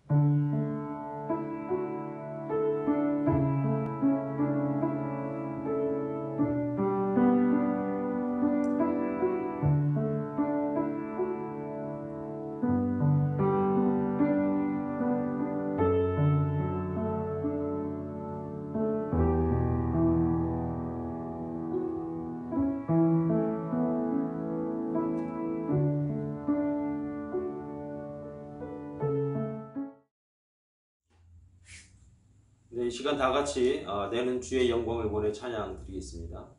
네, 이 시간 다 같이 내는 주의 영광을 보내 찬양 드리겠습니다.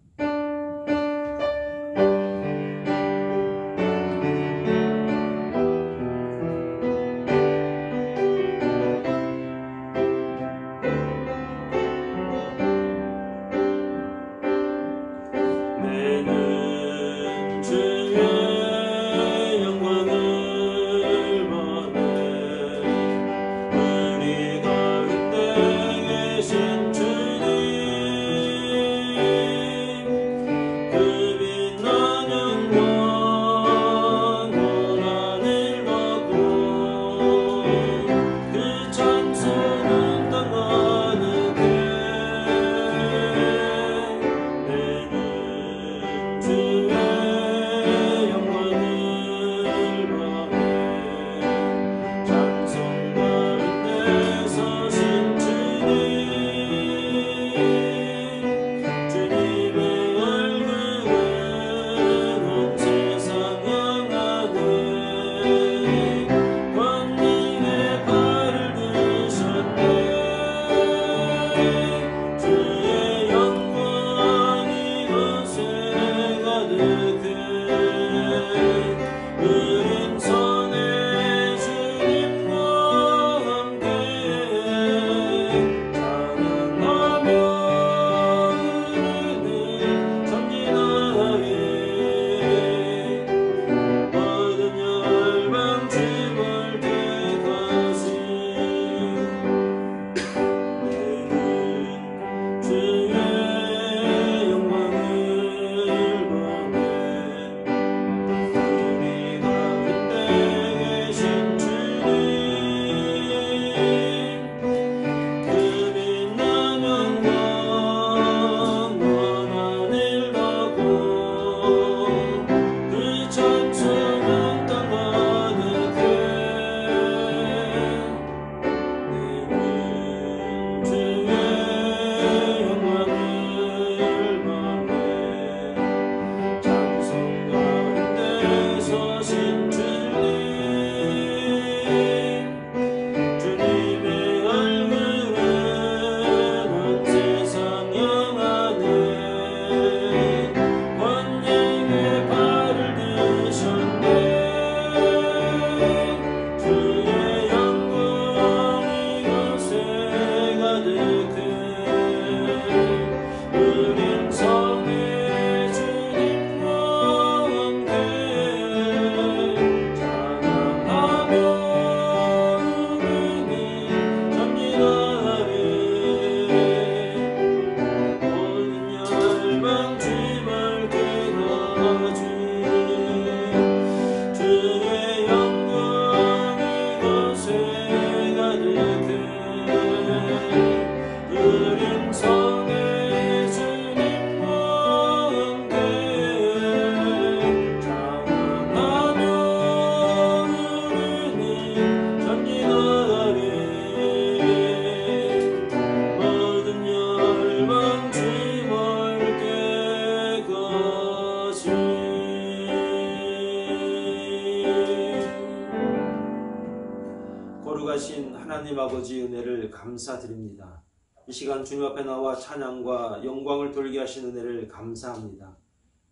거룩하신 하나님 아버지 은혜를 감사드립니다. 이 시간 주님 앞에 나와 찬양과 영광을 돌게 하신 은혜를 감사합니다.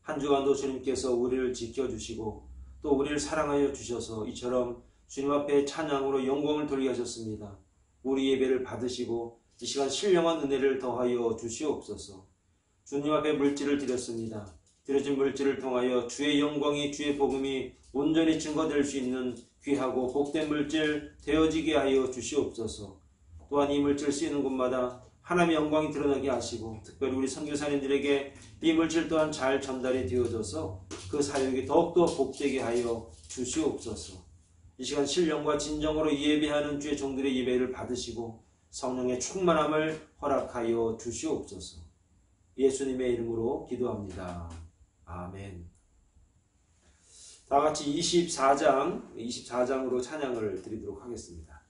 한 주간도 주님께서 우리를 지켜주시고 또 우리를 사랑하여 주셔서 이처럼 주님 앞에 찬양으로 영광을 돌게 하셨습니다. 우리 예배를 받으시고 이 시간 신령한 은혜를 더하여 주시옵소서. 주님 앞에 물질을 드렸습니다. 드려진 물질을 통하여 주의 영광이, 주의 복음이 온전히 증거될 수 있는 귀하고 복된 물질 되어지게 하여 주시옵소서. 또한 이 물질 쓰이는 곳마다 하나님의 영광이 드러나게 하시고 특별히 우리 선교사님들에게 이 물질 또한 잘 전달이 되어져서 그 사역이 더욱더 복되게 하여 주시옵소서. 이 시간 신령과 진정으로 예배하는 주의 종들의 예배를 받으시고 성령의 충만함을 허락하여 주시옵소서. 예수님의 이름으로 기도합니다. 아멘. 다 같이 24장으로 찬양을 드리도록 하겠습니다.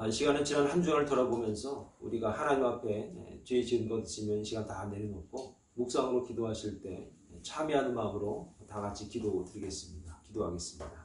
이 시간은 지난 한 주간을 돌아보면서 우리가 하나님 앞에 죄 지은 것 있으면 이 시간 다 내려놓고 묵상으로 기도하실 때 참여하는 마음으로 다 같이 기도 드리겠습니다. 기도하겠습니다.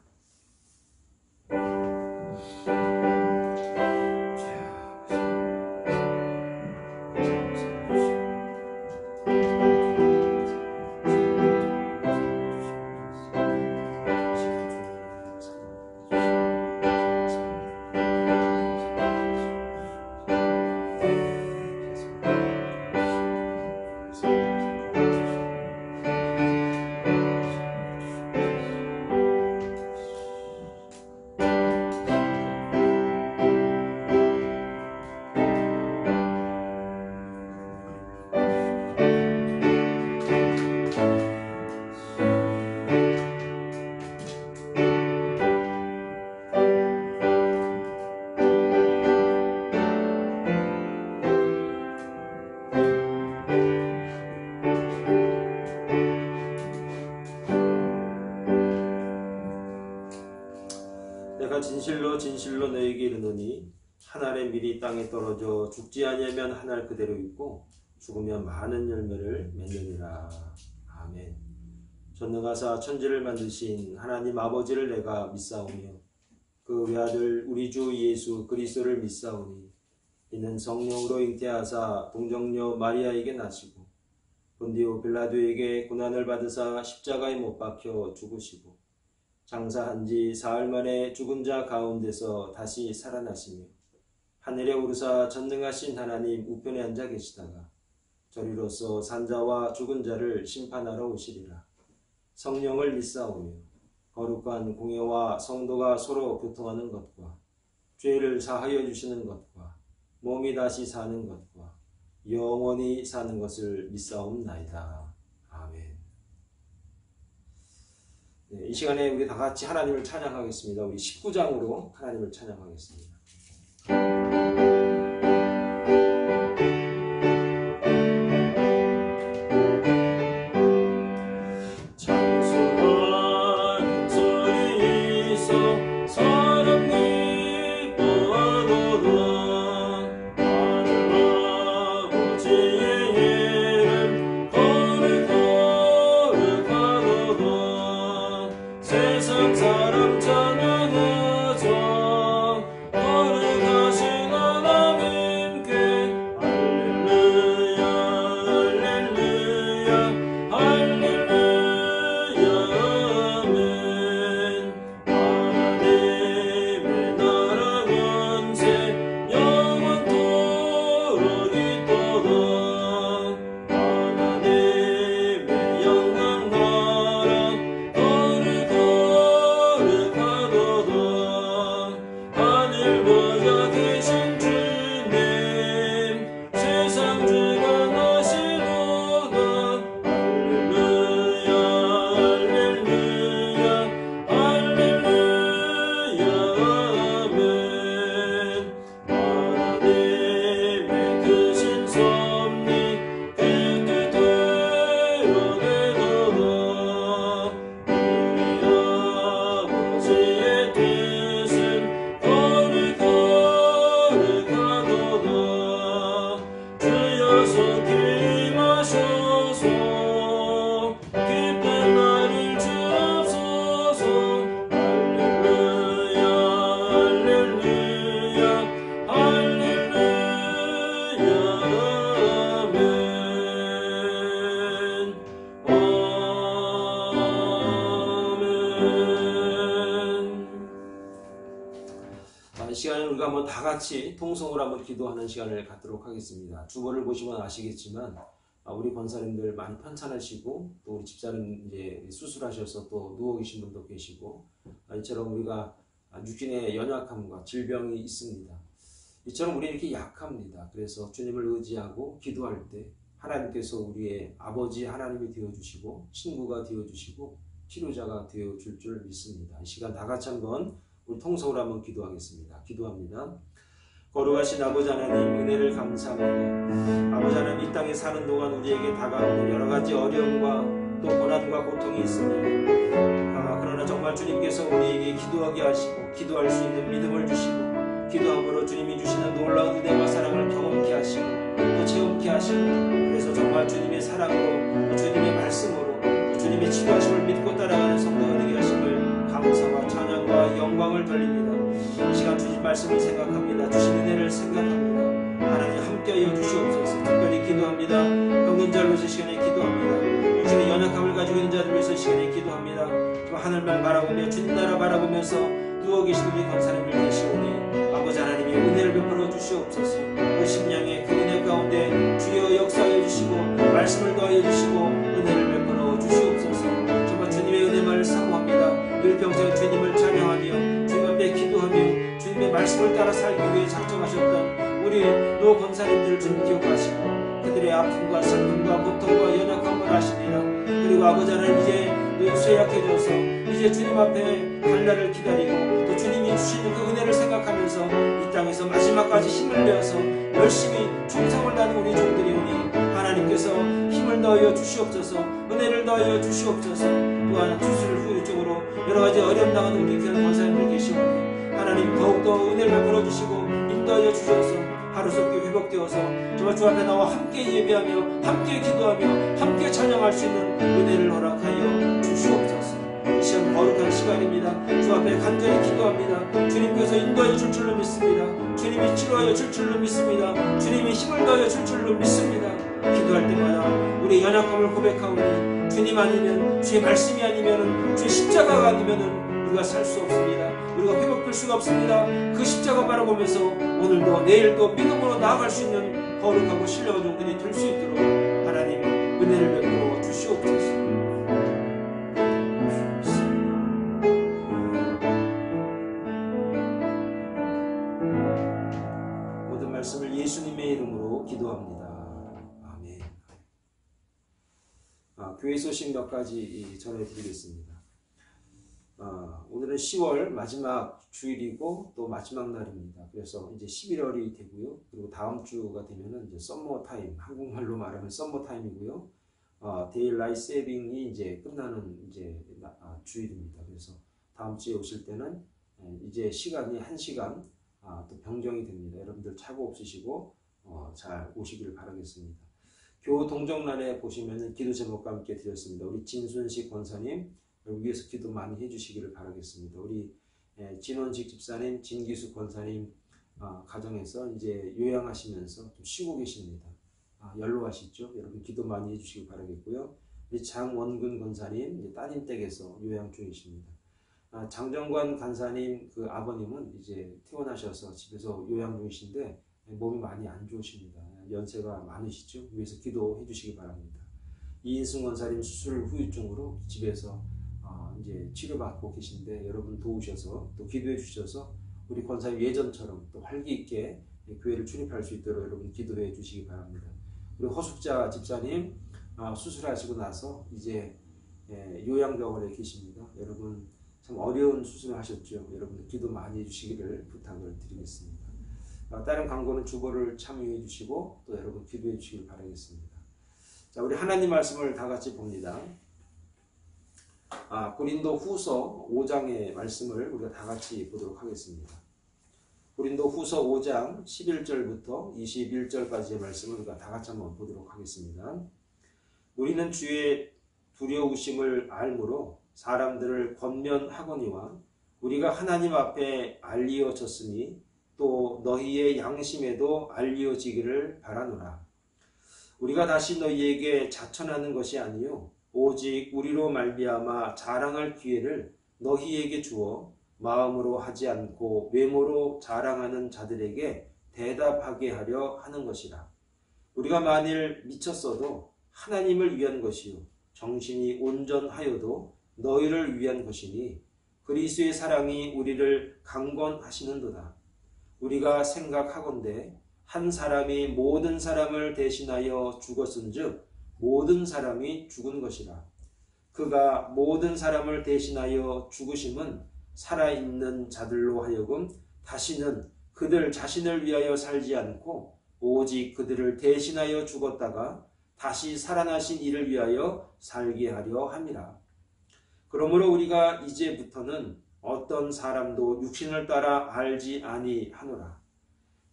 내가 진실로 진실로 너에게 이르노니 한 알의 밀이 땅에 떨어져 죽지 아니하면 한 알 그대로 있고 죽으면 많은 열매를 맺느니라. 아멘. 전능하사 천지를 만드신 하나님 아버지를 내가 믿사오며 그 외아들 우리 주 예수 그리스도를 믿사오니 이는 성령으로 잉태하사 동정녀 마리아에게 나시고 본디오 빌라도에게 고난을 받으사 십자가에 못 박혀 죽으시고 장사한 지 사흘 만에 죽은 자 가운데서 다시 살아나시며 하늘에 오르사 전능하신 하나님 우편에 앉아 계시다가 저리로서 산자와 죽은 자를 심판하러 오시리라. 성령을 믿사오며 거룩한 공예와 성도가 서로 교통하는 것과 죄를 사하여 주시는 것과 몸이 다시 사는 것과 영원히 사는 것을 믿사옵나이다. 아멘. 네, 이 시간에 우리 다 같이 하나님을 찬양하겠습니다. 우리 19장으로 하나님을 찬양하겠습니다. 이 시간에 우리가 한번 다 같이 통성으로 한번 기도하는 시간을 갖도록 하겠습니다. 주보를 보시면 아시겠지만 우리 권사님들 많이 편찮으시고 또 우리 집사님 이제 수술하셔서 또 누워 계신 분도 계시고 이처럼 우리가 육신의 연약함과 질병이 있습니다. 이처럼 우리는 이렇게 약합니다. 그래서 주님을 의지하고 기도할 때 하나님께서 우리의 아버지 하나님이 되어주시고 친구가 되어주시고 치료자가 되어줄 줄 믿습니다. 이 시간 다 같이 한번 우리 통성으로 한번 기도하겠습니다. 기도합니다. 거룩하신 아버지 하나님 은혜를 감사합니다. 아버지 하나님 이 땅에 사는 동안 우리에게 다가오는 여러 가지 어려움과 또 고난과 고통이 있습니다. 그러나 정말 주님께서 우리에게 기도하게 하시고 기도할 수 있는 믿음을 주시고 기도함으로 주님이 주시는 놀라운 은혜와 사랑을 경험케 하시고 또 체험케 하시고 그래서 정말 주님의 사랑으로 주님의 말씀으로 주님의 치료하심을 믿고 따라가는 성도가 되게 하심을 감사와 찬양과 영광을 돌립니다. 이 시간 주신 말씀을 생각합니다. 주신 은혜를 생각합니다. 하나님 함께하여 주시옵소서. 특별히 기도합니다. 병든 자를 위해서 시간에 기도합니다. 육신의 연약함을 가지고 있는 자들 위해서 시간에 기도합니다. 하늘만 바라보며 주님 나라 바라보면서 누워 계신 우리 권사님을 계시오니 아버지 하나님이 은혜를 베풀어 주시옵소서. 그 심령의 그 은혜 가운데 주여 역사하여 주시고 말씀을 더하여 주시고 은혜를 베풀어 주시옵소서. 정말 주님의 은혜만을 사모합니다. 늘 평생 주님을 찬양하며 주님 앞에 기도하며 주님의 말씀을 따라 살기 위해 작정하셨던 우리 노 권사님들을 좀 기억하시고 그들의 아픔과 슬픔과 고통과 연약함을 아십니다. 그리고 아버지 하나님 이제 쇠약해져서 이제 주님 앞에 갈 날을 기다리고 또 주님이 주시는 그 은혜를 생각하면서 이 땅에서 마지막까지 힘을 내어서 열심히 충성을 다하는 우리 종들이 오니 하나님께서 힘을 더하여 주시옵소서. 은혜를 더하여 주시옵소서. 또한 주술 후유증으로 여러가지 어려움 당하는 우리 귀한 권사님들 계시오니 하나님 더욱더 은혜를 베풀어 주시고 인도하여 주셔서 하루속히 회복되어서 정말 주 앞에 나와 함께 예배하며 함께 기도하며 함께 찬양할 수 있는 은혜를 허락하여 주시옵소서. 이 시간 거룩한 시간입니다. 주 앞에 간절히 기도합니다. 주님께서 인도하여 줄 줄로 믿습니다. 주님이 치료하여 줄 줄로 믿습니다. 주님이 힘을 더하여 줄 줄로 믿습니다. 기도할 때마다 우리의 연약함을 고백하오니 주님 아니면 주의 말씀이 아니면 주의 십자가가 아니면 우리가 살 수 없습니다. 우리가 회복될 수가 없습니다. 그 십자가 바라보면서 오늘도 내일도 믿음으로 나아갈 수 있는 거룩하고 신령한 종들이 될 수 있도록 하나님 은혜를 베풀어 주시옵소서. 말씀을 예수님의 이름으로 기도합니다. 아멘. 교회 소식 몇 가지 전해드리겠습니다. 오늘은 10월 마지막 주일이고 또 마지막 날입니다. 그래서 이제 11월이 되고요. 그리고 다음 주가 되면은 이제 썸머 타임, 한국말로 말하면 썸머 타임이고요. 데일라이트 세이빙이 이제 끝나는 이제 주일입니다. 그래서 다음 주에 오실 때는 이제 시간이 1시간 또 변경이 됩니다. 여러분들 착오 없으시고 잘 오시기를 바라겠습니다. 교 동정란에 보시면은 기도 제목과 함께 드렸습니다. 우리 진순식 권사님 위해서 기도 많이 해주시기를 바라겠습니다. 우리 진원식 집사님, 진기수 권사님 가정에서 이제 요양하시면서 좀 쉬고 계십니다. 연로하시죠? 여러분 기도 많이 해주시기 바라겠고요. 우리 장원근 권사님 이제 따님 댁에서 요양 중이십니다. 장정관 간사님 그 아버님은 이제 퇴원하셔서 집에서 요양 중이신데 몸이 많이 안 좋으십니다. 연세가 많으시죠? 위해서 기도해 주시기 바랍니다. 이인승 권사님 수술 후유증으로 집에서 이제 치료받고 계신데 여러분 도우셔서 또 기도해 주셔서 우리 권사님 예전처럼 또 활기 있게 교회를 출입할 수 있도록 여러분 기도해 주시기 바랍니다. 그리고 허숙자 집사님 수술하시고 나서 이제 요양병원에 계십니다. 여러분 참 어려운 수술을 하셨죠. 여러분 기도 많이 해주시기를 부탁을 드리겠습니다. 다른 광고는 주보를 참여해 주시고 또 여러분 기도해 주시길 바라겠습니다. 자, 우리 하나님 말씀을 다 같이 봅니다. 고린도 후서 5장의 말씀을 우리가 다 같이 보도록 하겠습니다. 고린도 후서 5장 11절부터 21절까지의 말씀을 우리가 다 같이 한번 보도록 하겠습니다. 우리는 주의 두려우심을 알므로 사람들을 권면하거니와 우리가 하나님 앞에 알리어졌으니 또 너희의 양심에도 알리어지기를 바라노라. 우리가 다시 너희에게 자천하는 것이 아니요 오직 우리로 말미암아 자랑할 기회를 너희에게 주어 마음으로 하지 않고 외모로 자랑하는 자들에게 대답하게 하려 하는 것이라. 우리가 만일 미쳤어도 하나님을 위한 것이요 정신이 온전하여도 너희를 위한 것이니 그리스도의 사랑이 우리를 강권하시는도다. 우리가 생각하건대 한 사람이 모든 사람을 대신하여 죽었은즉 모든 사람이 죽은 것이라. 그가 모든 사람을 대신하여 죽으심은 살아있는 자들로 하여금 다시는 그들 자신을 위하여 살지 않고 오직 그들을 대신하여 죽었다가 다시 살아나신 이를 위하여 살게 하려 함이라. 그러므로 우리가 이제부터는 어떤 사람도 육신을 따라 알지 아니하노라.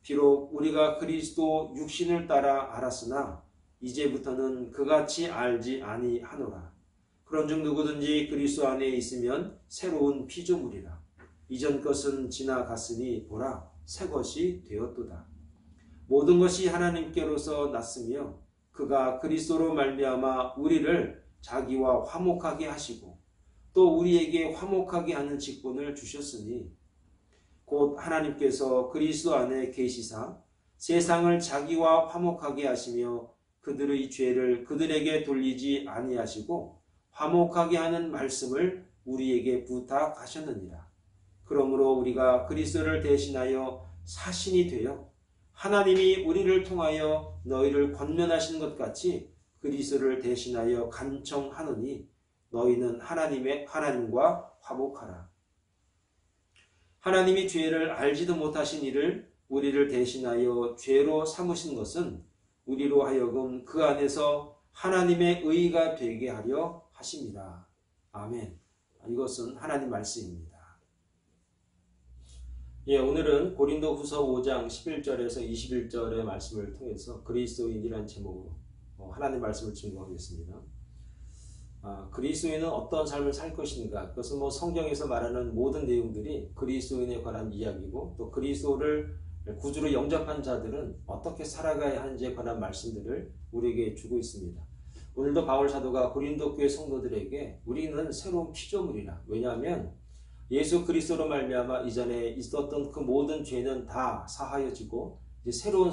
비록 우리가 그리스도 육신을 따라 알았으나 이제부터는 그같이 알지 아니하노라. 그런즉 누구든지 그리스도 안에 있으면 새로운 피조물이라. 이전 것은 지나갔으니 보라 새 것이 되었도다. 모든 것이 하나님께로서 났으며 그가 그리스도로 말미암아 우리를 자기와 화목하게 하시고 또 우리에게 화목하게 하는 직분을 주셨으니 곧 하나님께서 그리스도 안에 계시사 세상을 자기와 화목하게 하시며 그들의 죄를 그들에게 돌리지 아니하시고 화목하게 하는 말씀을 우리에게 부탁하셨느니라. 그러므로 우리가 그리스도를 대신하여 사신이 되어 하나님이 우리를 통하여 너희를 권면하시는 것 같이 그리스도를 대신하여 간청하노니 너희는 하나님과 화목하라. 하나님이 죄를 알지도 못하신 이를 우리를 대신하여 죄로 삼으신 것은 우리로 하여금 그 안에서 하나님의 의가 되게 하려 하십니다. 아멘. 이것은 하나님 말씀입니다. 오늘은 고린도 후서 5장 11절에서 21절의 말씀을 통해서 그리스도인이라는 제목으로 하나님 말씀을 증거하겠습니다. 그리스도인은 어떤 삶을 살 것인가? 그것은 성경에서 말하는 모든 내용들이 그리스도인에 관한 이야기고 또 그리스도를 구주로 영접한 자들은 어떻게 살아가야 하는지에 관한 말씀들을 우리에게 주고 있습니다. 오늘도 바울 사도가 고린도 교회 성도들에게 우리는 새로운 피조물이라. 왜냐하면 예수 그리스도로 말미암아 이전에 있었던 그 모든 죄는 다 사하여지고 이제 새로운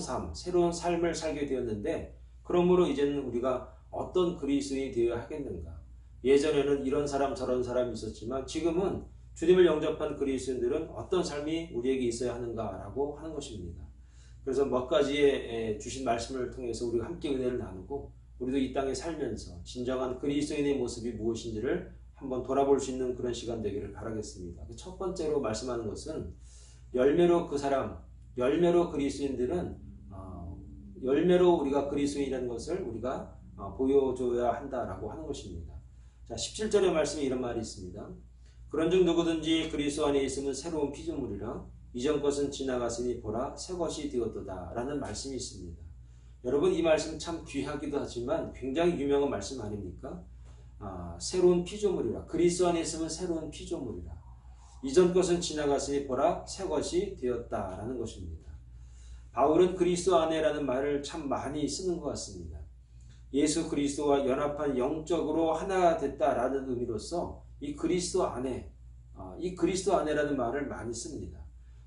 삶을 살게 되었는데 그러므로 이제는 우리가 어떤 그리스도인이 되어야 하겠는가? 예전에는 이런 사람 저런 사람이 있었지만 지금은 주님을 영접한 그리스도인들은 어떤 삶이 우리에게 있어야 하는가라고 하는 것입니다. 그래서 몇 가지의 주신 말씀을 통해서 우리가 함께 은혜를 나누고 우리도 이 땅에 살면서 진정한 그리스도인의 모습이 무엇인지를 한번 돌아볼 수 있는 그런 시간 되기를 바라겠습니다. 첫 번째로 말씀하는 것은 열매로 열매로 그리스도인들은 열매로 우리가 그리스도인이라는 것을 우리가 보여줘야 한다라고 하는 것입니다. 자, 17절의 말씀에 이런 말이 있습니다. 그런즉 누구든지 그리스도 안에 있으면 새로운 피조물이라 이전 것은 지나갔으니 보라 새 것이 되었도다 라는 말씀이 있습니다. 여러분 이 말씀 참 귀하기도 하지만 굉장히 유명한 말씀 아닙니까? 새로운 피조물이라 그리스도 안에 있으면 새로운 피조물이라 이전 것은 지나갔으니 보라 새 것이 되었다라는 것입니다. 바울은 그리스도 안에라는 말을 참 많이 쓰는 것 같습니다. 예수 그리스도와 연합한 영적으로 하나 됐다라는 의미로서 이 그리스도 안에라는 말을 많이 씁니다.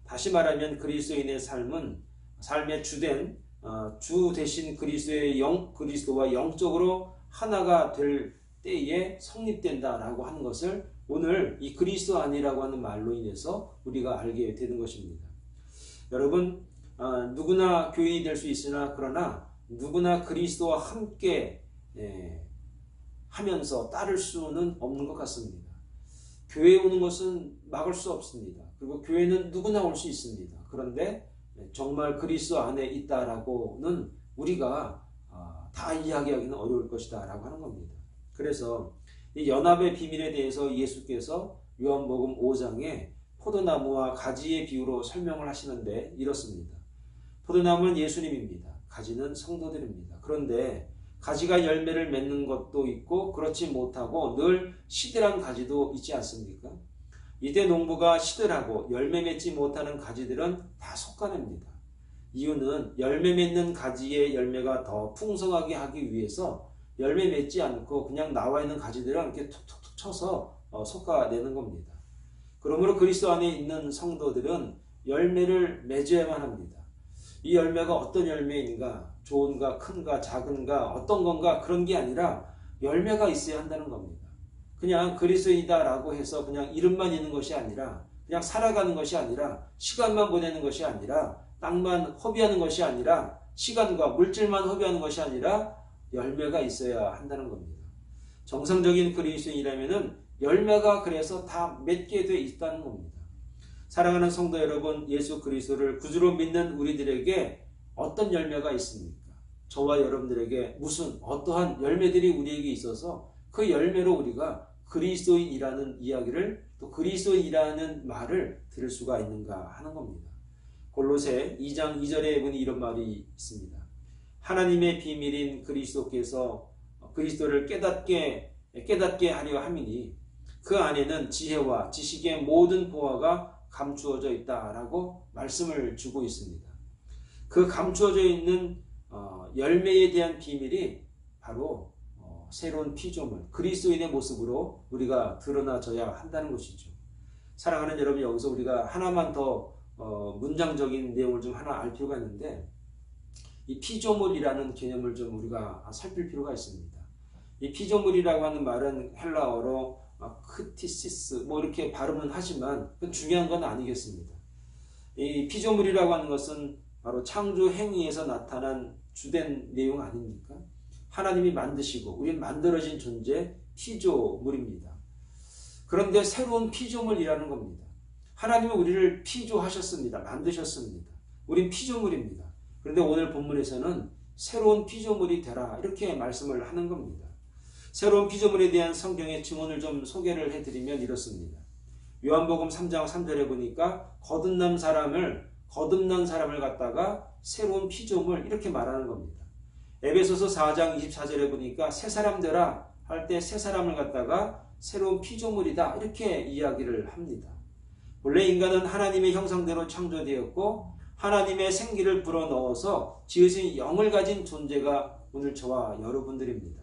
다시 말하면 그리스도인의 삶의 주 대신 그리스도와 영적으로 하나가 될 때에 성립된다라고 하는 것을 오늘 이 그리스도 안이라고 하는 말로 인해서 우리가 알게 되는 것입니다. 여러분 누구나 교인이 될 수 있으나 그러나 누구나 그리스도와 함께 하면서 따를 수는 없는 것 같습니다. 교회에 오는 것은 막을 수 없습니다. 그리고 교회는 누구나 올 수 있습니다. 그런데 정말 그리스도 안에 있다라고는 우리가 다 이야기하기는 어려울 것이다 라고 하는 겁니다. 그래서 이 연합의 비밀에 대해서 예수께서 요한복음 5장에 포도나무와 가지의 비유로 설명을 하시는데 이렇습니다. 포도나무는 예수님입니다. 가지는 성도들입니다. 그런데 가지가 열매를 맺는 것도 있고 그렇지 못하고 늘 시들한 가지도 있지 않습니까? 이때 농부가 시들하고 열매 맺지 못하는 가지들은 다 솎아냅니다. 이유는 열매 맺는 가지의 열매가 더 풍성하게 하기 위해서 열매 맺지 않고 그냥 나와 있는 가지들은 이렇게 툭툭툭 쳐서 솎아내는 겁니다. 그러므로 그리스도 안에 있는 성도들은 열매를 맺어야만 합니다. 이 열매가 어떤 열매인가, 좋은가, 큰가, 작은가, 어떤 건가 그런 게 아니라 열매가 있어야 한다는 겁니다. 그냥 그리스도이다라고 해서 그냥 이름만 있는 것이 아니라 그냥 살아가는 것이 아니라 시간만 보내는 것이 아니라 땅만 허비하는 것이 아니라 시간과 물질만 허비하는 것이 아니라 열매가 있어야 한다는 겁니다. 정상적인 그리스도인이라면은 열매가 그래서 다 맺게 돼 있다는 겁니다. 사랑하는 성도 여러분, 예수 그리스도를 구주로 믿는 우리들에게 어떤 열매가 있습니까? 저와 여러분들에게 어떠한 열매들이 우리에게 있어서 그 열매로 우리가 그리스도인이라는 이야기를 또 그리스도인이라는 말을 들을 수가 있는가 하는 겁니다. 골로새 2장 2절에 보니 이런 말이 있습니다. 하나님의 비밀인 그리스도께서 그리스도를 깨닫게 하려 함이니 그 안에는 지혜와 지식의 모든 보화가 감추어져 있다라고 말씀을 주고 있습니다. 그 감추어져 있는 열매에 대한 비밀이 바로 새로운 피조물, 그리스도인의 모습으로 우리가 드러나져야 한다는 것이죠. 사랑하는 여러분, 여기서 우리가 하나만 더 문장적인 내용을 좀 하나 알 필요가 있는데 이 피조물이라는 개념을 좀 우리가 살필 필요가 있습니다. 이 피조물이라고 하는 말은 헬라어로 크티시스 이렇게 발음은 하지만 그건 중요한 건 아니겠습니다. 이 피조물이라고 하는 것은 바로 창조 행위에서 나타난 주된 내용 아닙니까? 하나님이 만드시고 우리는 만들어진 존재 피조물입니다. 그런데 새로운 피조물이라는 겁니다. 하나님은 우리를 피조하셨습니다. 만드셨습니다. 우린 피조물입니다. 그런데 오늘 본문에서는 새로운 피조물이 되라 이렇게 말씀을 하는 겁니다. 새로운 피조물에 대한 성경의 증언을 좀 소개를 해드리면 이렇습니다. 요한복음 3장 3절에 보니까 거듭난 사람을 갖다가 새로운 피조물 이렇게 말하는 겁니다. 에베소서 4장 24절에 보니까 새 사람 되라 할 때 새 사람을 갖다가 새로운 피조물이다 이렇게 이야기를 합니다. 원래 인간은 하나님의 형상대로 창조되었고 하나님의 생기를 불어넣어서 지으신 영을 가진 존재가 오늘 저와 여러분들입니다.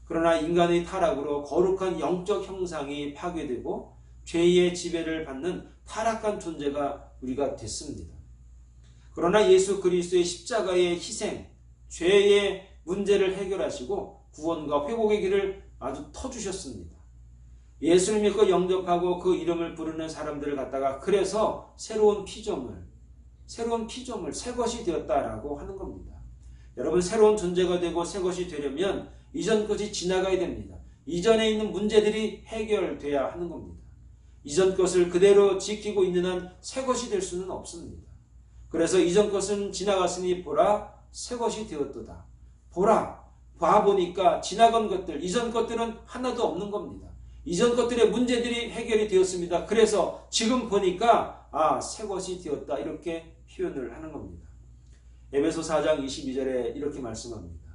그러나 인간의 타락으로 거룩한 영적 형상이 파괴되고 죄의 지배를 받는 타락한 존재가 우리가 됐습니다. 그러나 예수 그리스도의 십자가의 희생, 죄의 문제를 해결하시고 구원과 회복의 길을 아주 터주셨습니다. 예수를 믿고 영접하고 그 이름을 부르는 사람들을 갖다가 그래서 새로운 피조물, 새로운 피조물, 새 것이 되었다라고 하는 겁니다. 여러분, 새로운 존재가 되고 새 것이 되려면 이전 것이 지나가야 됩니다. 이전에 있는 문제들이 해결돼야 하는 겁니다. 이전 것을 그대로 지키고 있는 한 새 것이 될 수는 없습니다. 그래서 이전 것은 지나갔으니 보라, 새 것이 되었도다. 보라, 봐보니까 지나간 것들, 이전 것들은 하나도 없는 겁니다. 이전 것들의 문제들이 해결이 되었습니다. 그래서 지금 보니까 새 것이 되었다, 이렇게 표현을 하는 겁니다. 에베소 4장 22절에 이렇게 말씀합니다.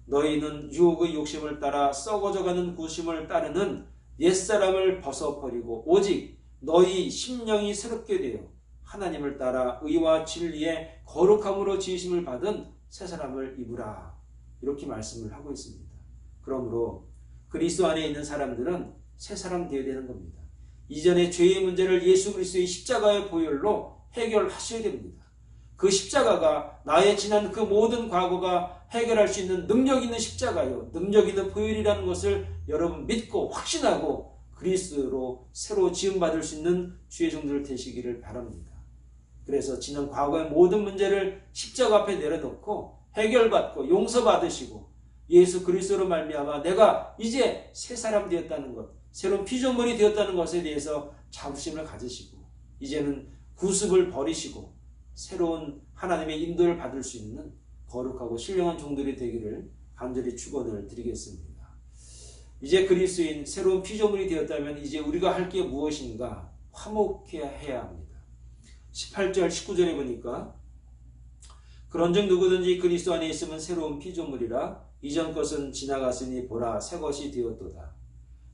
너희는 유혹의 욕심을 따라 썩어져가는 구심을 따르는 옛사람을 벗어버리고 오직 너희 심령이 새롭게 되어 하나님을 따라 의와 진리의 거룩함으로 지으심을 받은 새 사람을 입으라, 이렇게 말씀을 하고 있습니다. 그러므로 그리스도 안에 있는 사람들은 새 사람 되어야 되는 겁니다. 이전의 죄의 문제를 예수 그리스도의 십자가의 보혈로 해결하셔야 됩니다. 그 십자가가 나의 지난 그 모든 과거가 해결할 수 있는 능력 있는 십자가요, 능력 있는 보혈이라는 것을 여러분 믿고 확신하고 그리스도로 새로 지음받을 수 있는 주의 종들 되시기를 바랍니다. 그래서 지난 과거의 모든 문제를 십자가 앞에 내려놓고 해결받고 용서받으시고 예수 그리스도로 말미암아 내가 이제 새 사람 되었다는 것, 새로운 피조물이 되었다는 것에 대해서 자부심을 가지시고 이제는 구습을 버리시고 새로운 하나님의 인도를 받을 수 있는 거룩하고 신령한 종들이 되기를 간절히 축원을 드리겠습니다. 이제 그리스도인 새로운 피조물이 되었다면 이제 우리가 할 게 무엇인가? 화목해야 합니다. 18절 19절에 보니까 그런즉 누구든지 그리스도 안에 있으면 새로운 피조물이라 이전 것은 지나갔으니 보라 새 것이 되었도다.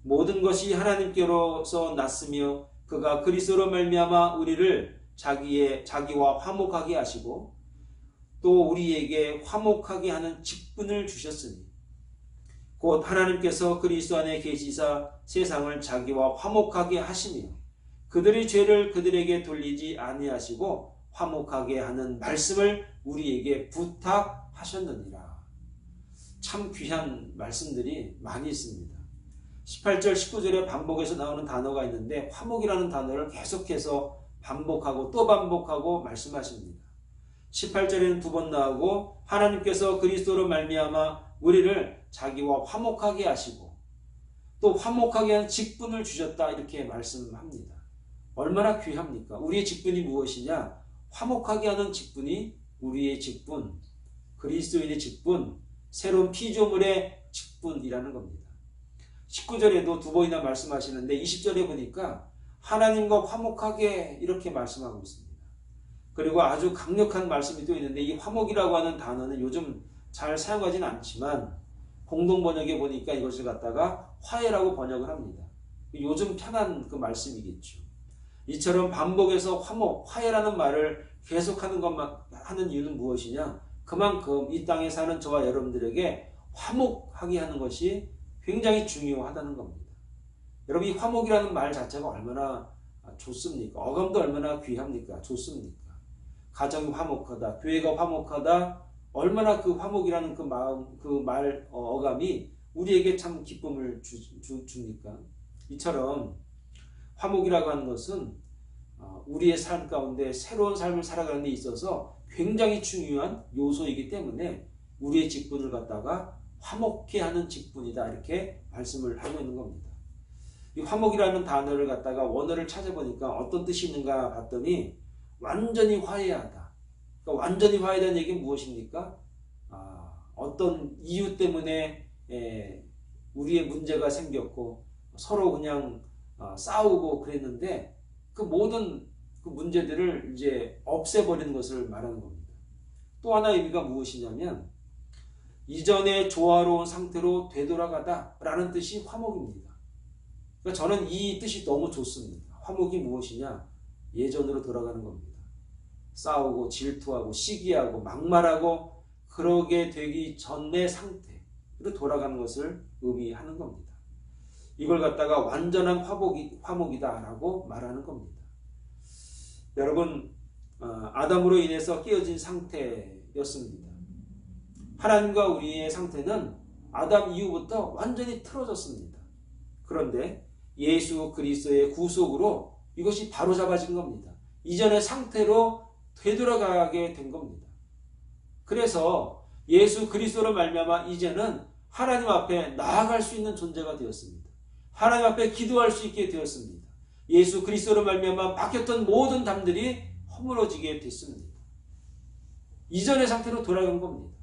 모든 것이 하나님께로서 났으며 그가 그리스도로 말미암아 우리를 자기와 화목하게 하시고 또 우리에게 화목하게 하는 직분을 주셨으니 곧 하나님께서 그리스도 안에 계시사 세상을 자기와 화목하게 하시며 그들의 죄를 그들에게 돌리지 아니하시고 화목하게 하는 말씀을 우리에게 부탁하셨느니라. 참 귀한 말씀들이 많이 있습니다. 18절 19절에 반복해서 나오는 단어가 있는데 화목이라는 단어를 계속해서 반복하고 또 반복하고 말씀하십니다. 18절에는 2번 나오고 하나님께서 그리스도로 말미암아 우리를 자기와 화목하게 하시고 또 화목하게 하는 직분을 주셨다, 이렇게 말씀합니다. 얼마나 귀합니까? 우리의 직분이 무엇이냐? 화목하게 하는 직분이 우리의 직분, 그리스도인의 직분, 새로운 피조물의 직분이라는 겁니다. 19절에도 2번이나 말씀하시는데 20절에 보니까 하나님과 화목하게 이렇게 말씀하고 있습니다. 그리고 아주 강력한 말씀이 또 있는데 이 화목이라고 하는 단어는 요즘 잘 사용하지는 않지만 공동번역에 보니까 이것을 갖다가 화해라고 번역을 합니다. 요즘 편한 그 말씀이겠죠. 이처럼 반복해서 화목, 화해라는 말을 계속하는 것만 하는 이유는 무엇이냐? 그만큼 이 땅에 사는 저와 여러분들에게 화목하게 하는 것이 굉장히 중요하다는 겁니다. 여러분, 이 화목이라는 말 자체가 얼마나 좋습니까? 어감도 얼마나 귀합니까? 좋습니까? 가정이 화목하다, 교회가 화목하다, 얼마나 그 화목이라는 그 마음, 그 말, 어감이 우리에게 참 기쁨을 줍니까? 이처럼 화목이라고 하는 것은 우리의 삶 가운데 새로운 삶을 살아가는 데 있어서 굉장히 중요한 요소이기 때문에 우리의 직분을 갖다가 화목해 하는 직분이다, 이렇게 말씀을 하고 있는 겁니다. 이 화목이라는 단어를 갖다가 원어를 찾아보니까 어떤 뜻이 있는가 봤더니 완전히 화해하다. 그러니까 완전히 화해하다는 얘기는 무엇입니까? 어떤 이유 때문에 우리의 문제가 생겼고 서로 그냥 싸우고 그랬는데 그 모든 그 문제들을 이제 없애버리는 것을 말하는 겁니다. 또 하나의 의미가 무엇이냐면 이전의 조화로운 상태로 되돌아가다 라는 뜻이 화목입니다. 그러니까 저는 이 뜻이 너무 좋습니다. 화목이 무엇이냐? 예전으로 돌아가는 겁니다. 싸우고 질투하고 시기하고 막말하고 그러게 되기 전의 상태로 돌아가는 것을 의미하는 겁니다. 이걸 갖다가 완전한 화목이다라고 말하는 겁니다. 여러분, 아담으로 인해서 깨어진 상태였습니다. 하나님과 우리의 상태는 아담 이후부터 완전히 틀어졌습니다. 그런데 예수 그리스도의 구속으로 이것이 바로잡아진 겁니다. 이전의 상태로 되돌아가게 된 겁니다. 그래서 예수 그리스도로 말미암아 이제는 하나님 앞에 나아갈 수 있는 존재가 되었습니다. 하나님 앞에 기도할 수 있게 되었습니다. 예수 그리스도로 말미암아 막혔던 모든 담들이 허물어지게 됐습니다. 이전의 상태로 돌아간 겁니다.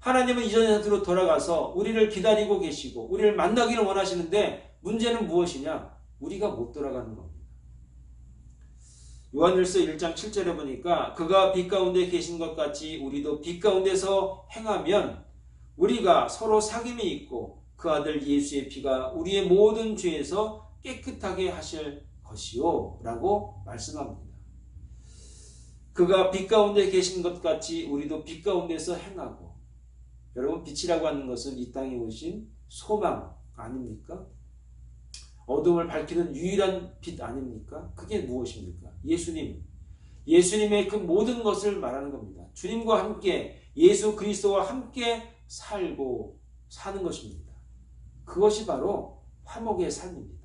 하나님은 이전의 상태로 돌아가서 우리를 기다리고 계시고 우리를 만나기를 원하시는데 문제는 무엇이냐? 우리가 못 돌아가는 겁니다. 요한일서 1장 7절에 보니까 그가 빛 가운데 계신 것 같이 우리도 빛 가운데서 행하면 우리가 서로 사귐이 있고 그 아들 예수의 피가 우리의 모든 죄에서 깨끗하게 하실 것이요 라고 말씀합니다. 그가 빛 가운데 계신 것 같이 우리도 빛 가운데서 행하고, 여러분 빛이라고 하는 것은 이 땅에 오신 소망 아닙니까? 어둠을 밝히는 유일한 빛 아닙니까? 그게 무엇입니까? 예수님의 그 모든 것을 말하는 겁니다. 주님과 함께 예수 그리스도와 함께 살고 사는 것입니다. 그것이 바로 화목의 삶입니다.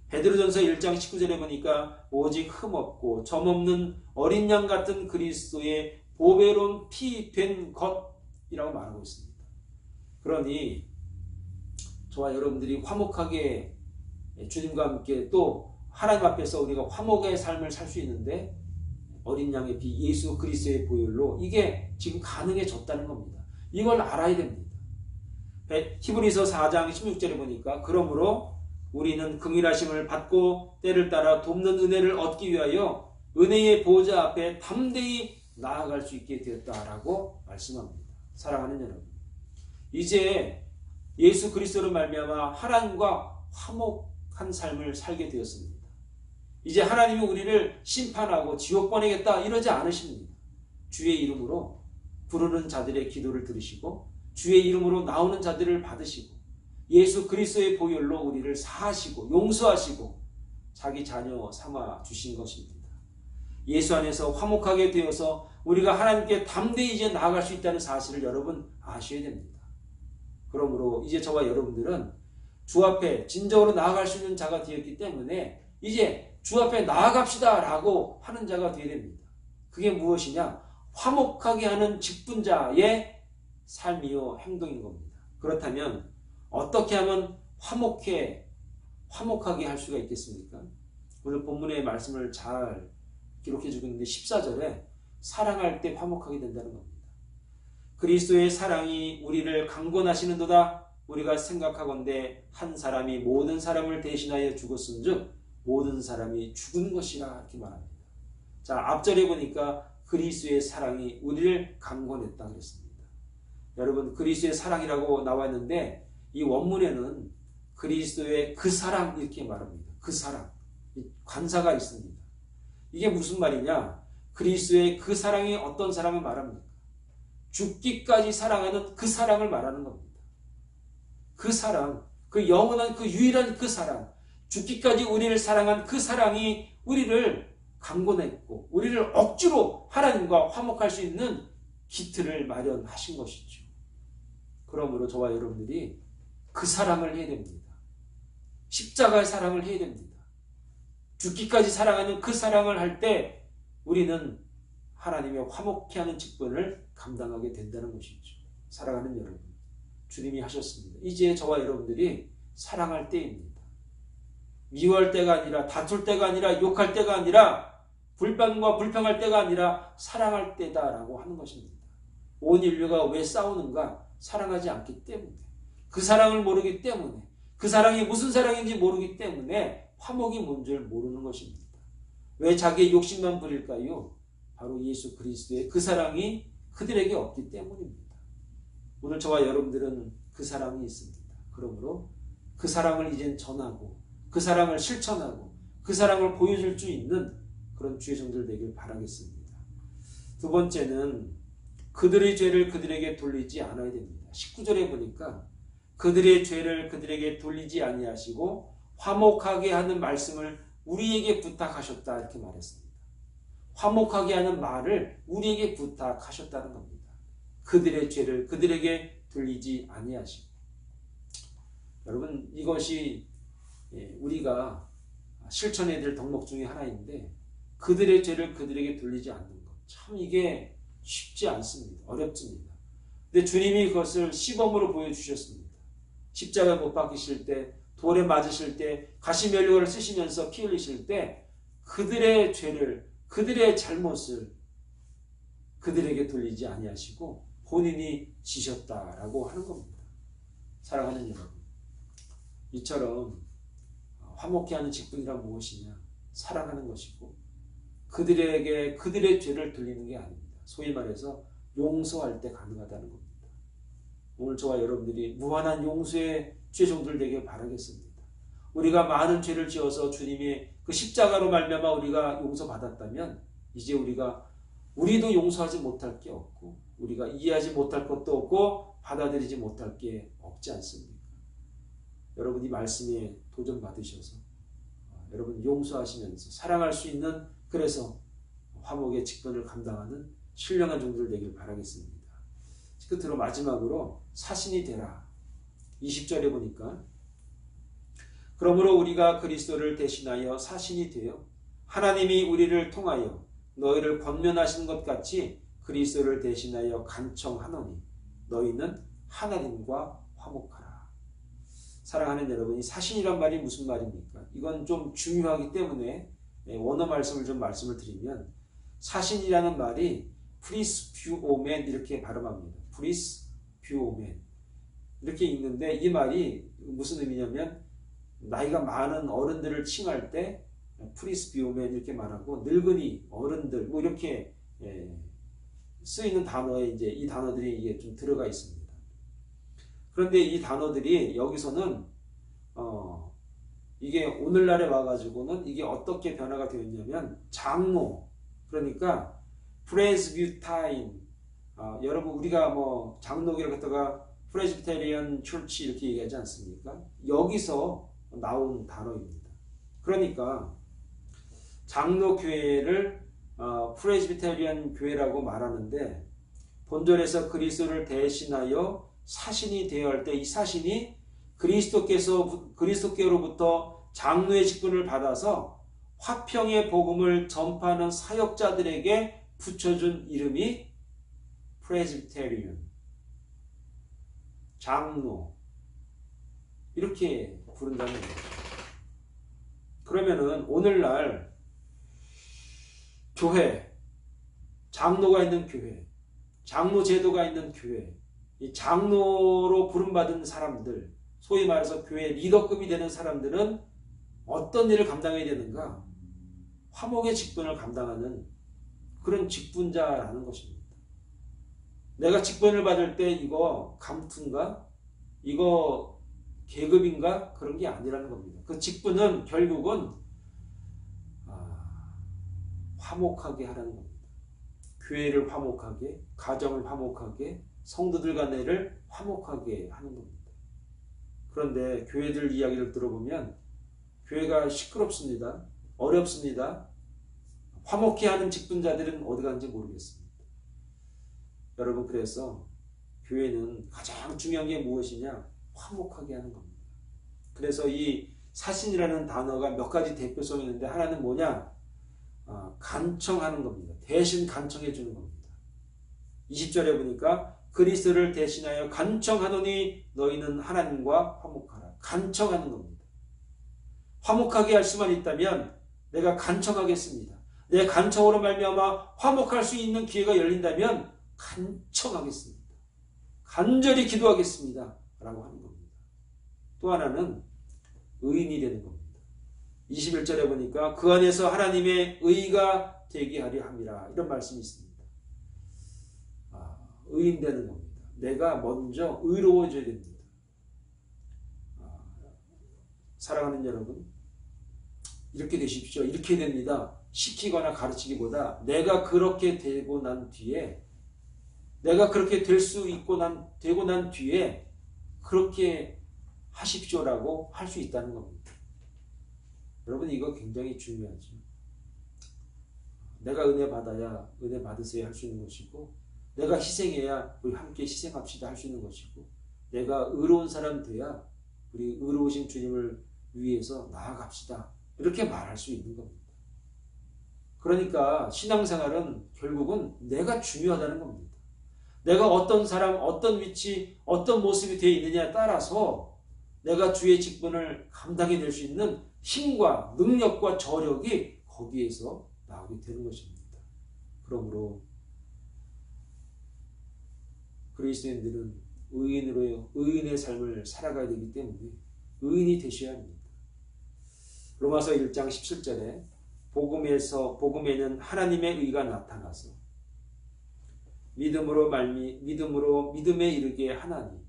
베드로전서 1장 19절에 보니까 오직 흠없고 점없는 어린 양 같은 그리스도의 보배로운 피 된 것이라고 말하고 있습니다. 그러니 저와 여러분들이 화목하게 주님과 함께 또 하나님 앞에서 우리가 화목의 삶을 살 수 있는데 어린 양의 피 예수 그리스도의 보혈로 이게 지금 가능해졌다는 겁니다. 이걸 알아야 됩니다. 히브리서 4장 16절에 보니까 그러므로 우리는 긍휼하심을 받고 때를 따라 돕는 은혜를 얻기 위하여 은혜의 보좌 앞에 담대히 나아갈 수 있게 되었다라고 말씀합니다. 사랑하는 여러분, 이제 예수 그리스도로 말미암아 하나님과 화목한 삶을 살게 되었습니다. 이제 하나님이 우리를 심판하고 지옥 보내겠다 이러지 않으십니다. 주의 이름으로 부르는 자들의 기도를 들으시고 주의 이름으로 나오는 자들을 받으시고 예수 그리스도의 보혈로 우리를 사하시고 용서하시고 자기 자녀 삼아 주신 것입니다. 예수 안에서 화목하게 되어서 우리가 하나님께 담대히 이제 나아갈 수 있다는 사실을 여러분 아셔야 됩니다. 그러므로 이제 저와 여러분들은 주 앞에 진정으로 나아갈 수 있는 자가 되었기 때문에 이제 주 앞에 나아갑시다 라고 하는 자가 되어야 됩니다. 그게 무엇이냐? 화목하게 하는 직분자의 삶이요 행동인 겁니다. 그렇다면 어떻게 하면 화목하게 할 수가 있겠습니까? 오늘 본문의 말씀을 잘 기록해 주고 있는데 14절에 사랑할 때 화목하게 된다는 겁니다. 그리스도의 사랑이 우리를 강권하시는도다. 우리가 생각하건대 한 사람이 모든 사람을 대신하여 죽었은즉 모든 사람이 죽은 것이라 이렇게 말합니다. 자, 앞절에 보니까 그리스도의 사랑이 우리를 강권했다 그랬습니다. 여러분 그리스도의 사랑이라고 나와 있는데 이 원문에는 그리스도의 그 사랑 이렇게 말합니다. 그 사랑. 관사가 있습니다. 이게 무슨 말이냐? 그리스도의 그 사랑이 어떤 사랑을 말합니까? 죽기까지 사랑하는 그 사랑을 말하는 겁니다. 그 사랑, 그 영원한 그 유일한 그 사랑, 죽기까지 우리를 사랑한 그 사랑이 우리를 강권했고 우리를 억지로 하나님과 화목할 수 있는 기틀을 마련하신 것이죠. 그러므로 저와 여러분들이 그 사랑을 해야 됩니다. 십자가의 사랑을 해야 됩니다. 죽기까지 사랑하는 그 사랑을 할 때 우리는 하나님의 화목케 하는 직분을 감당하게 된다는 것이죠. 사랑하는 여러분, 주님이 하셨습니다. 이제 저와 여러분들이 사랑할 때입니다. 미워할 때가 아니라 다툴 때가 아니라 욕할 때가 아니라 불만과 불평할 때가 아니라 사랑할 때다라고 하는 것입니다. 온 인류가 왜 싸우는가? 사랑하지 않기 때문에, 그 사랑을 모르기 때문에, 그 사랑이 무슨 사랑인지 모르기 때문에 화목이 뭔지를 모르는 것입니다. 왜 자기의 욕심만 부릴까요? 바로 예수 그리스도의 그 사랑이 그들에게 없기 때문입니다. 오늘 저와 여러분들은 그 사랑이 있습니다. 그러므로 그 사랑을 이젠 전하고 그 사랑을 실천하고 그 사랑을 보여줄 수 있는 그런 주의 종들 되길 바라겠습니다. 두 번째는 그들의 죄를 그들에게 돌리지 않아야 됩니다. 19절에 보니까 그들의 죄를 그들에게 돌리지 아니하시고 화목하게 하는 말씀을 우리에게 부탁하셨다 이렇게 말했습니다. 화목하게 하는 말을 우리에게 부탁하셨다는 겁니다. 그들의 죄를 그들에게 돌리지 아니하시고. 여러분 이것이 우리가 실천해야 될 덕목 중에 하나인데 그들의 죄를 그들에게 돌리지 않는 것. 참 이게 쉽지 않습니다. 어렵습니다. 근데 주님이 그것을 시범으로 보여주셨습니다. 십자가에 못 박히실 때, 돌에 맞으실 때, 가시면류관을 쓰시면서 피 흘리실 때 그들의 죄를, 그들의 잘못을 그들에게 돌리지 아니하시고 본인이 지셨다라고 하는 겁니다. 사랑하는 여러분, 이처럼 화목케 하는 직분이란 무엇이냐? 사랑하는 것이고 그들에게 그들의 죄를 돌리는 게 아닙니다. 소위 말해서 용서할 때 가능하다는 겁니다. 오늘 저와 여러분들이 무한한 용서의 죄종들 되길 바라겠습니다. 우리가 많은 죄를 지어서 주님의 그 십자가로 말미암아 우리가 용서받았다면 이제 우리도 용서하지 못할 게 없고 우리가 이해하지 못할 것도 없고 받아들이지 못할 게 없지 않습니까? 여러분 이 말씀에 도전받으셔서 여러분 용서하시면서 사랑할 수 있는, 그래서 화목의 직분을 감당하는 신령한 종들 되길 바라겠습니다. 끝으로 마지막으로 사신이 되라. 20절에 보니까 그러므로 우리가 그리스도를 대신하여 사신이 되어 하나님이 우리를 통하여 너희를 권면하신 것 같이 그리스도를 대신하여 간청하노니 너희는 하나님과 화목하라. 사랑하는 여러분, 이 사신이란 말이 무슨 말입니까? 이건 좀 중요하기 때문에 원어 말씀을 좀 말씀을 드리면, 사신이라는 말이 프리스뷰오멘 이렇게 발음합니다. 프리스뷰오멘 이렇게 읽는데, 이 말이 무슨 의미냐면 나이가 많은 어른들을 칭할 때 프리스뷰오멘 이렇게 말하고, 늙은이, 어른들 뭐 이렇게 쓰이는 단어에 이제 이 단어들이 이게 좀 들어가 있습니다. 그런데 이 단어들이 여기서는 이게 오늘날에 와가지고는 이게 어떻게 변화가 되어 있냐면 장로, 그러니까 프레스비타인, 여러분 우리가 뭐 장로교를 갖다가 프레스비테리언 철치 이렇게 얘기하지 않습니까? 여기서 나온 단어입니다. 그러니까 장로교회를 프레스비테리언 교회라고 말하는데, 본절에서 그리스도를 대신하여 사신이 되어야 할 때 이 사신이 그리스도께로부터 장로의 직분을 받아서 화평의 복음을 전파하는 사역자들에게 붙여준 이름이 프레스비테리언, 장로, 이렇게 부른다는 거예요. 그러면은 오늘날 교회, 장로가 있는 교회, 장로 제도가 있는 교회, 이 장로로 부름받은 사람들, 소위 말해서 교회 리더급이 되는 사람들은 어떤 일을 감당해야 되는가? 화목의 직분을 감당하는 그런 직분자라는 것입니다. 내가 직분을 받을 때 이거 감투인가? 이거 계급인가? 그런 게 아니라는 겁니다. 그 직분은 결국은 화목하게 하라는 겁니다. 교회를 화목하게, 가정을 화목하게, 성도들 간에를 화목하게 하는 겁니다. 그런데 교회들 이야기를 들어보면 교회가 시끄럽습니다. 어렵습니다. 화목해 하는 직분자들은 어디 가는지 모르겠습니다. 여러분, 그래서 교회는 가장 중요한 게 무엇이냐? 화목하게 하는 겁니다. 그래서 이 사신이라는 단어가 몇 가지 대표성이 있는데, 하나는 뭐냐? 간청하는 겁니다. 대신 간청해 주는 겁니다. 20절에 보니까 그리스도를 대신하여 간청하노니 너희는 하나님과 화목하라. 간청하는 겁니다. 화목하게 할 수만 있다면 내가 간청하겠습니다. 내 간청으로 말미암아 화목할 수 있는 기회가 열린다면 간청하겠습니다. 간절히 기도하겠습니다. 라고 하는 겁니다. 또 하나는 의인이 되는 겁니다. 21절에 보니까 그 안에서 하나님의 의가 되게 하려 함이라, 이런 말씀이 있습니다. 의인 되는 겁니다. 내가 먼저 의로워져야 됩니다. 사랑하는 여러분, 이렇게 되십시오, 이렇게 됩니다, 시키거나 가르치기보다 내가 그렇게 되고 난 뒤에, 내가 그렇게 될 수 있고 되고 난 뒤에 그렇게 하십시오라고 할 수 있다는 겁니다. 여러분, 이거 굉장히 중요하죠. 내가 은혜 받아야 은혜 받으세요 할 수 있는 것이고, 내가 희생해야 우리 함께 희생합시다 할 수 있는 것이고, 내가 의로운 사람 돼야 우리 의로우신 주님을 위해서 나아갑시다, 이렇게 말할 수 있는 겁니다. 그러니까 신앙생활은 결국은 내가 중요하다는 겁니다. 내가 어떤 사람, 어떤 위치, 어떤 모습이 되어 있느냐에 따라서 내가 주의 직분을 감당해낼 수 있는 힘과 능력과 저력이 거기에서 나오게 되는 것입니다. 그러므로 그리스도인들은 의인의 삶을 살아가야 되기 때문에 의인이 되셔야 합니다. 로마서 1장 17절에 복음에는 하나님의 의가 나타나서 믿음으로 믿음에 이르게 하나니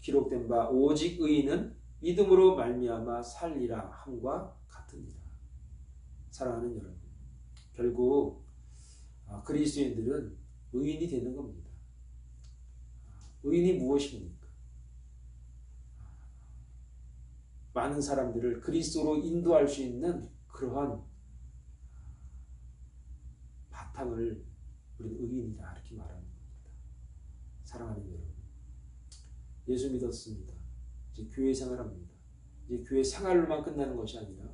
기록된 바 오직 의인은 믿음으로 말미암아 살리라 함과 같으니라. 사랑하는 여러분, 결국 그리스도인들은 의인이 되는 겁니다. 의인이 무엇입니까? 많은 사람들을 그리스도로 인도할 수 있는 그러한 바탕을 우리는 의인이다 이렇게 말하는 겁니다. 사랑하는 여러분, 예수 믿었습니다. 이제 교회 생활합니다. 이제 교회 생활로만 끝나는 것이 아니라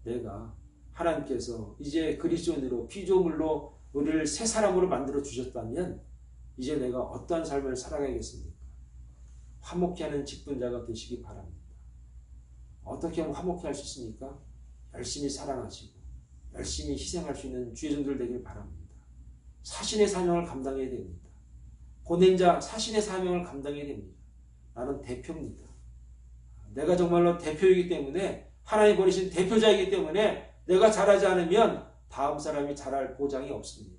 내가 하나님께서 이제 그리스도인으로 피조물로 우리를 새 사람으로 만들어 주셨다면 이제 내가 어떠한 삶을 살아가겠습니까? 화목케 하는 직분자가 되시기 바랍니다. 어떻게 하면 화목케 할 수 있습니까? 열심히 사랑하시고 열심히 희생할 수 있는 주의 종들 되길 바랍니다. 사신의 사명을 감당해야 됩니다. 보낸 자 사신의 사명을 감당해야 됩니다. 나는 대표입니다. 내가 정말로 대표이기 때문에 하나님 보내신 대표자이기 때문에 내가 잘하지 않으면 다음 사람이 잘할 보장이 없습니다.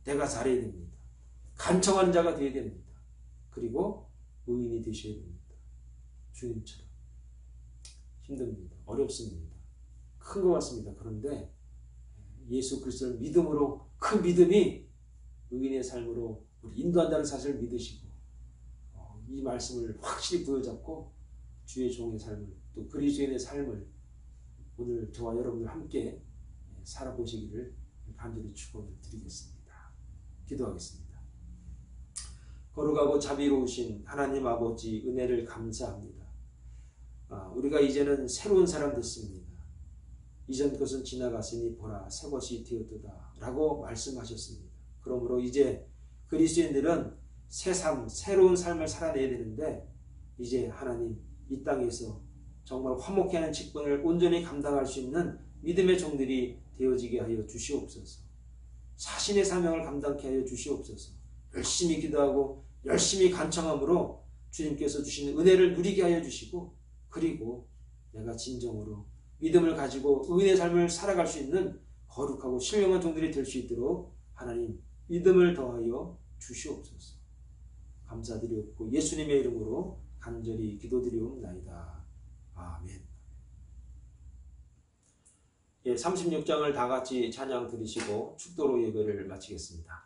내가 잘해야 됩니다. 간청하는 자가 되어야 됩니다. 그리고 의인이 되셔야 됩니다. 주님처럼. 힘듭니다. 어렵습니다. 큰 것 같습니다. 그런데 예수 그리스도를 믿음으로 그 믿음이 의인의 삶으로 우리 인도한다는 사실을 믿으시고 이 말씀을 확실히 부여잡고 주의 종의 삶을 또 그리스도인의 삶을 오늘 저와 여러분들 함께 살아보시기를 간절히 축원을 드리겠습니다. 기도하겠습니다. 거룩하고 자비로우신 하나님 아버지 은혜를 감사합니다. 우리가 이제는 새로운 사람 됐습니다. 이전 것은 지나갔으니 보라 새 것이 되었도다 라고 말씀하셨습니다. 그러므로 이제 그리스도인들은 새로운 삶을 살아내야 되는데 이제 하나님 이 땅에서 정말 화목케 하는 직분을 온전히 감당할 수 있는 믿음의 종들이 되어지게 하여 주시옵소서. 사신의 사명을 감당케 하여 주시옵소서. 열심히 기도하고 열심히 간청함으로 주님께서 주시는 은혜를 누리게 하여 주시고 그리고 내가 진정으로 믿음을 가지고 의인의 삶을 살아갈 수 있는 거룩하고 신령한 종들이 될 수 있도록 하나님 믿음을 더하여 주시옵소서. 감사드리옵고 예수님의 이름으로 간절히 기도드리옵나이다. 아멘. 36장을 다 같이 찬양 드리시고 축도로 예배를 마치겠습니다.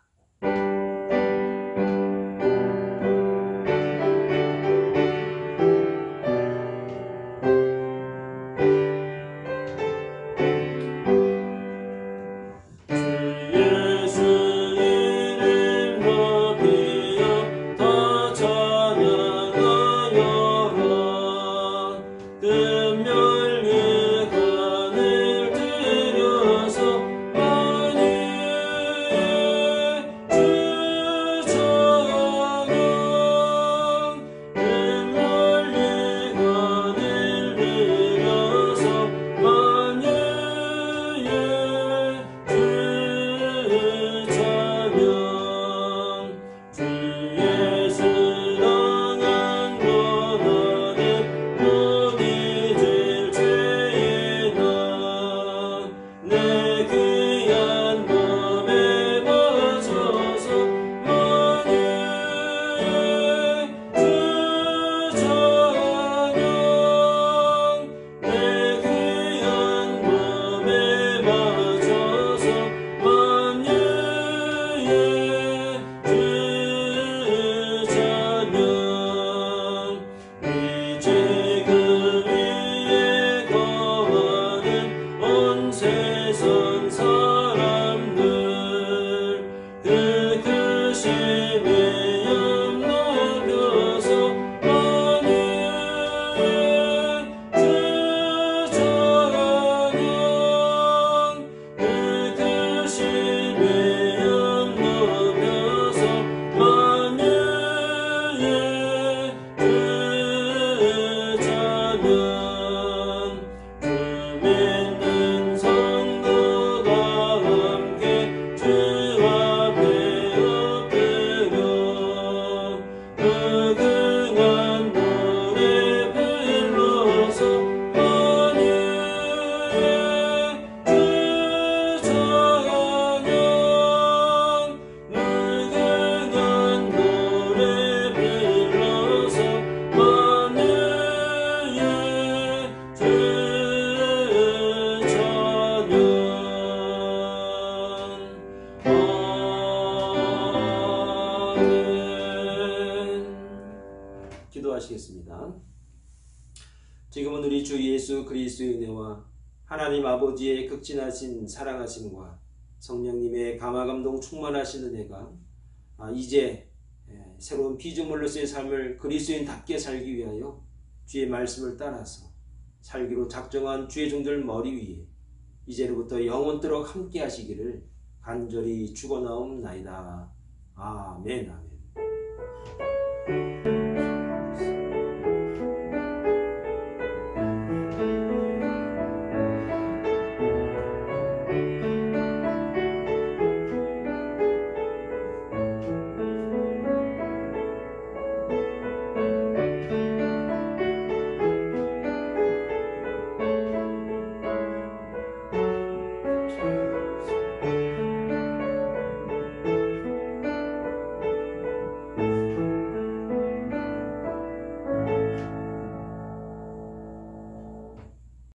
주 기도하시겠습니다. 지금은 우리 주 예수 그리스도의 은혜와 하나님 아버지의 극진하신 사랑하심과 성령님의 감화감동 충만하신 은혜가 이제 새로운 피조물로서의 삶을 그리스도인답게 살기 위하여 주의 말씀을 따라서 살기로 작정한 주의 종들 머리 위에 이제로부터 영원토록 함께 하시기를 간절히 축원하옵나이다. 아멘. 아멘.